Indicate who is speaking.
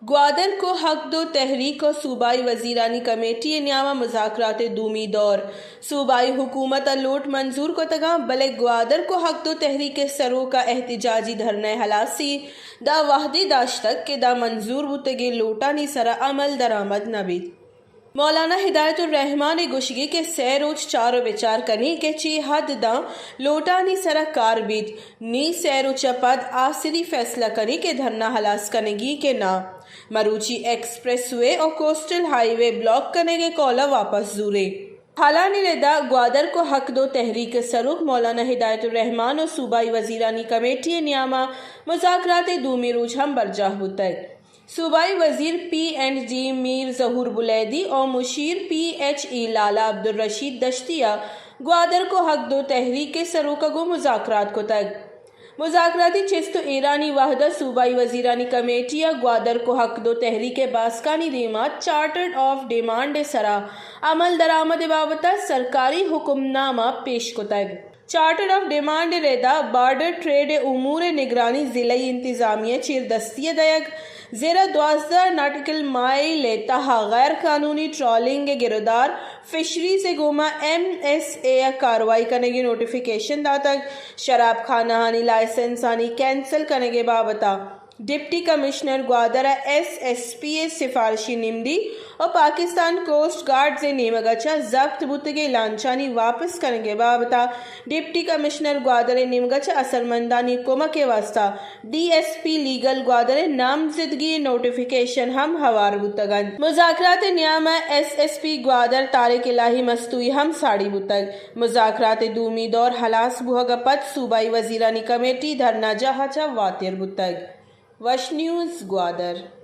Speaker 1: ग्वादर को हक दो तहरीक और सूबाई वजीरानी कमेटी न्यामा मुज़ाकरात दूमी दौर सूबाई हुकूमत लोट मंजूर को तगा बले ग्वादर को हक दो तहरीक सरो का एहतिजाजी धरना हलासी दा वाहदी दाश्तक के दा मंजूर बुतगे लोटानी सरा अमल दरामद नबीद मौलाना हिदायतुर रहमान गुशगी के सै रोज चारो विचार करनी के ची हद दा लोटानी सरा कारबीद नी सैरो चपद आसिरी फैसला करनी के धरना हलास कनेगी के ना मरूची एक्सप्रेस वे और कोस्टल हाईवे ब्लॉक करने के कौला वापस जूरे हालानी रेदा ग्वादर को हक दो तहरीक सरुख मौलाना हिदायतुर रहमान और सूबाई वजीरानी कमेटी न्यामा मुज़ाकरात दूमी रोज हम बरजाह बुतै सूबाई वजीर P&D मीर जहूर बुलैदी और मुशीर PHE लाला अब्दुल रशीद दश्तिया ग्वादर को हक दो तहरीक के सरोकगो मुज़ाकरात को तक मुज़ाकराती चिस्त ईरानी वाहदा सूबाई वजीरानी कमेटी ग्वादर को हक दो तहरीक बास्कानी दीमा चार्टर्ड ऑफ डिमांड सरा अमल दरामद बाबता सरकारी हुक्मनामा पेश को तक चार्टर ऑफ डिमांड रेदा बॉर्डर ट्रेड उमूर निगरानी ज़िलाई इंतज़ामिया चीर दस्तिया दयक ज़ेरा 12 नाटिकल माइल तहा गैर कानूनी ट्रॉलिंग गिरदार फिशरी से गोमा MSA कार्रवाई करने की नोटिफिकेशन दातक शराब खाना हानी लाइसेंस हानी कैंसिल करने के बाबता डिप्टी कमिश्नर ग्वादर SSP सिफारशी निमदी और पाकिस्तान कोस्ट गार्ड से निमगचा जब्त बुतगे लांचानी वापस करने के बाबता डिप्टी कमिश्नर ग्वादर निमगचा असरमंदानी कोमा के वास्ता DSP लीगल ग्वादर नामजदगी नोटिफिकेशन हम हवार बुतगन मुज़ाकरात न्यामा SSP ग्वादर तारिक इलाही मस्तूई हम साड़ी बुतग मुज़ाकरात दूमी दौर हलास बुहगपत सूबाई वजीरानी कमेटी धरना जहाचा वातिर बुतग Vsh News Gwadar।